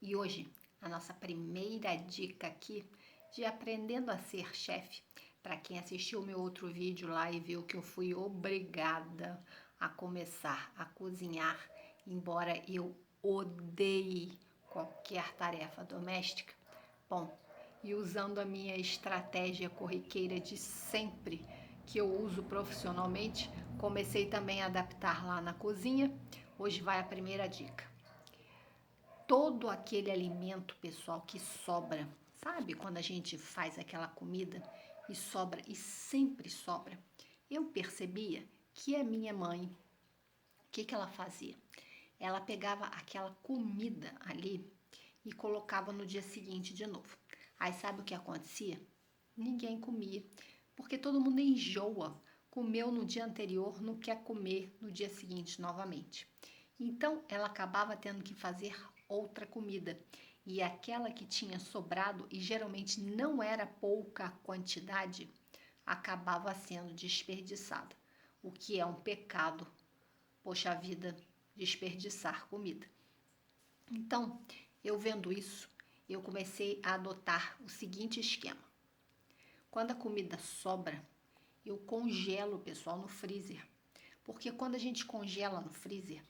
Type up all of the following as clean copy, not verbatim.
E hoje, a nossa primeira dica aqui de aprendendo a ser chefe. Para quem assistiu o meu outro vídeo lá e viu que eu fui obrigada a começar a cozinhar, embora eu odeie qualquer tarefa doméstica. Bom, e usando a minha estratégia corriqueira de sempre, que eu uso profissionalmente, comecei também a adaptar lá na cozinha. Hoje vai a primeira dica. Todo aquele alimento, pessoal, que sobra, sabe quando a gente faz aquela comida e sobra, e sempre sobra? Eu percebia que a minha mãe, o que ela fazia? Ela pegava aquela comida ali e colocava no dia seguinte de novo. Aí sabe o que acontecia? Ninguém comia, porque todo mundo enjoa. Comeu no dia anterior, não quer comer no dia seguinte novamente. Então ela acabava tendo que fazer outra comida. E aquela que tinha sobrado, e geralmente não era pouca quantidade, acabava sendo desperdiçada. O que é um pecado, poxa vida, desperdiçar comida. Então, eu vendo isso, eu comecei a adotar o seguinte esquema. Quando a comida sobra, eu congelo, pessoal, no freezer. Porque quando a gente congela no freezer,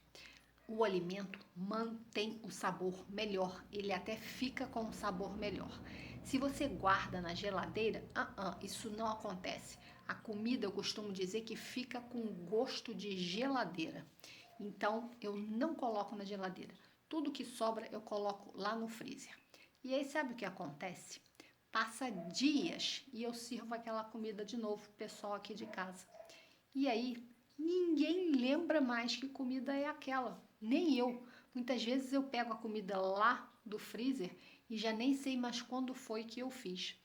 o alimento mantém o sabor melhor, ele até fica com um sabor melhor. Se você guarda na geladeira, isso não acontece. A comida, eu costumo dizer que fica com gosto de geladeira. Então, eu não coloco na geladeira. Tudo que sobra, eu coloco lá no freezer. E aí, sabe o que acontece? Passa dias e eu sirvo aquela comida de novo pro pessoal aqui de casa. E aí, ninguém lembra mais que comida é aquela, nem eu. Muitas vezes eu pego a comida lá do freezer e já nem sei mais quando foi que eu fiz.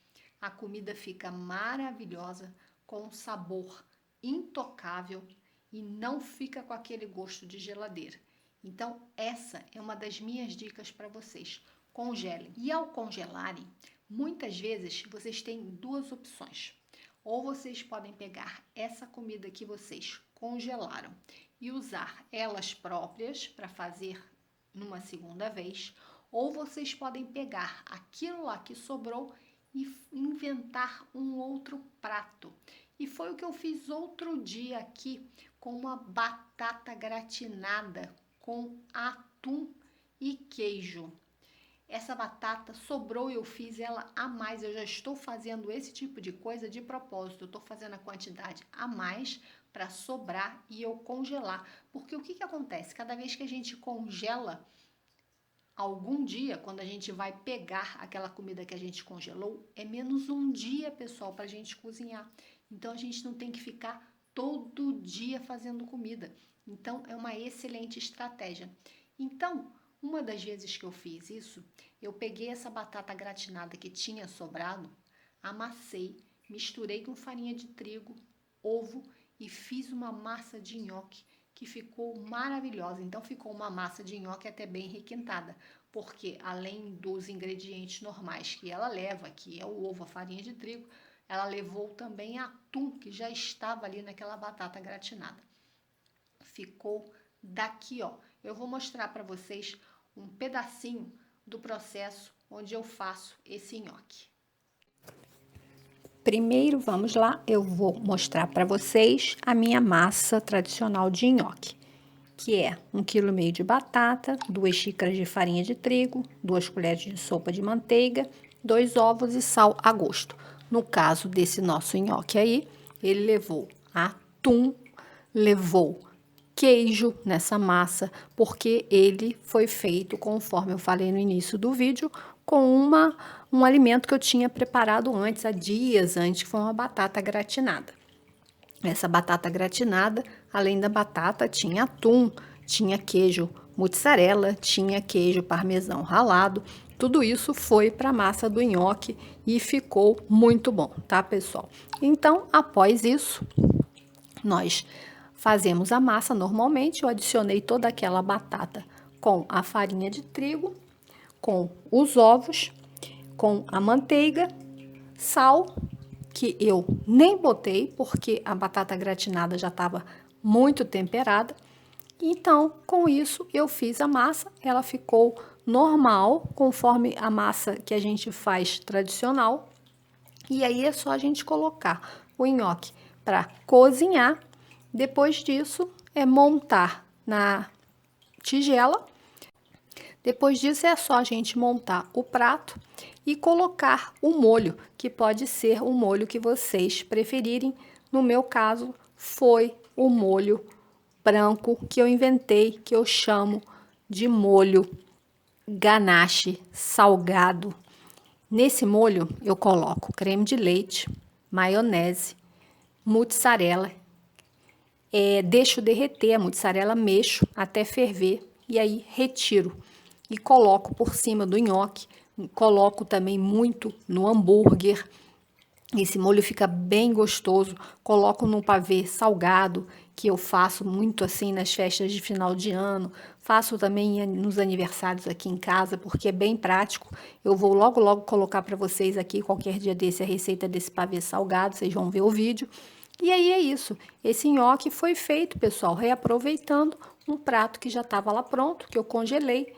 A comida fica maravilhosa, com um sabor intocável e não fica com aquele gosto de geladeira. Então, essa é uma das minhas dicas para vocês. Congelem. E ao congelarem, muitas vezes vocês têm duas opções. Ou vocês podem pegar essa comida que vocês congelaram e usar elas próprias para fazer numa segunda vez, ou vocês podem pegar aquilo lá que sobrou e inventar um outro prato. E foi o que eu fiz outro dia aqui com uma batata gratinada com atum e queijo. Essa batata sobrou e eu fiz ela a mais. Eu já estou fazendo esse tipo de coisa de propósito. Eu estou fazendo a quantidade a mais para sobrar e eu congelar. Porque o que acontece? Cada vez que a gente congela, algum dia, quando a gente vai pegar aquela comida que a gente congelou, é menos um dia, pessoal, para a gente cozinhar. Então a gente não tem que ficar todo dia fazendo comida. Então é uma excelente estratégia. Então, uma das vezes que eu fiz isso, eu peguei essa batata gratinada que tinha sobrado, amassei, misturei com farinha de trigo, ovo e fiz uma massa de nhoque que ficou maravilhosa. Então ficou uma massa de nhoque até bem requintada, porque além dos ingredientes normais que ela leva, que é o ovo, a farinha de trigo, ela levou também atum, que já estava ali naquela batata gratinada. Ficou daqui, ó. Eu vou mostrar para vocês um pedacinho do processo onde eu faço esse nhoque. Primeiro, vamos lá, eu vou mostrar para vocês a minha massa tradicional de nhoque, que é 1,5 kg de batata, 2 xícaras de farinha de trigo, 2 colheres de sopa de manteiga, 2 ovos e sal a gosto. No caso desse nosso nhoque aí, ele levou atum, levou queijo nessa massa, porque ele foi feito, conforme eu falei no início do vídeo, com um alimento que eu tinha preparado antes, há dias antes, que foi uma batata gratinada. Essa batata gratinada, além da batata, tinha atum, tinha queijo mussarela, tinha queijo parmesão ralado. Tudo isso foi para a massa do nhoque e ficou muito bom, tá, pessoal? Então, após isso, nós fazemos a massa normalmente. Eu adicionei toda aquela batata com a farinha de trigo, com os ovos, com a manteiga, sal, que eu nem botei porque a batata gratinada já estava muito temperada, Então, com isso, eu fiz a massa, ela ficou normal, conforme a massa que a gente faz tradicional. E aí é só a gente colocar o nhoque para cozinhar. Depois disso, é montar na tigela. Depois disso, é só a gente montar o prato e colocar o molho, que pode ser o molho que vocês preferirem. No meu caso, foi o molho branco que eu inventei, que eu chamo de molho ganache salgado. Nesse molho eu coloco creme de leite, maionese, mussarela, deixo derreter a mussarela, mexo até ferver e aí retiro e coloco por cima do nhoque, coloco também muito no hambúrguer. Esse molho fica bem gostoso. Coloco no pavê salgado, que eu faço muito assim nas festas de final de ano. Faço também nos aniversários aqui em casa, porque é bem prático. Eu vou logo, logo colocar para vocês aqui, qualquer dia desse, a receita desse pavê salgado. Vocês vão ver o vídeo. E aí é isso. Esse nhoque foi feito, pessoal, reaproveitando um prato que já estava lá pronto, que eu congelei.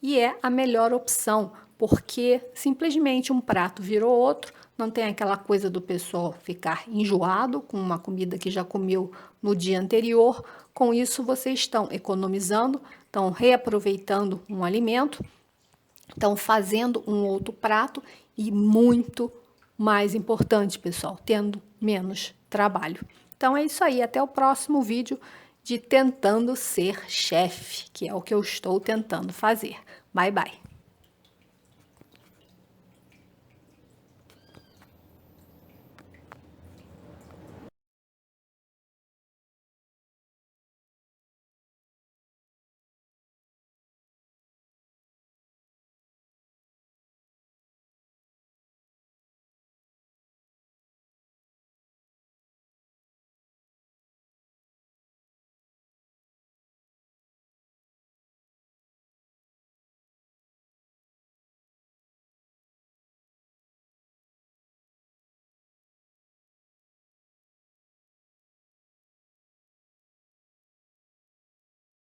E é a melhor opção, porque simplesmente um prato virou outro. Não tem aquela coisa do pessoal ficar enjoado com uma comida que já comeu no dia anterior. Com isso, vocês estão economizando, estão reaproveitando um alimento, estão fazendo um outro prato e muito mais importante, pessoal, tendo menos trabalho. Então é isso aí, até o próximo vídeo de Tentando Ser Chefe, que é o que eu estou tentando fazer. Bye, bye!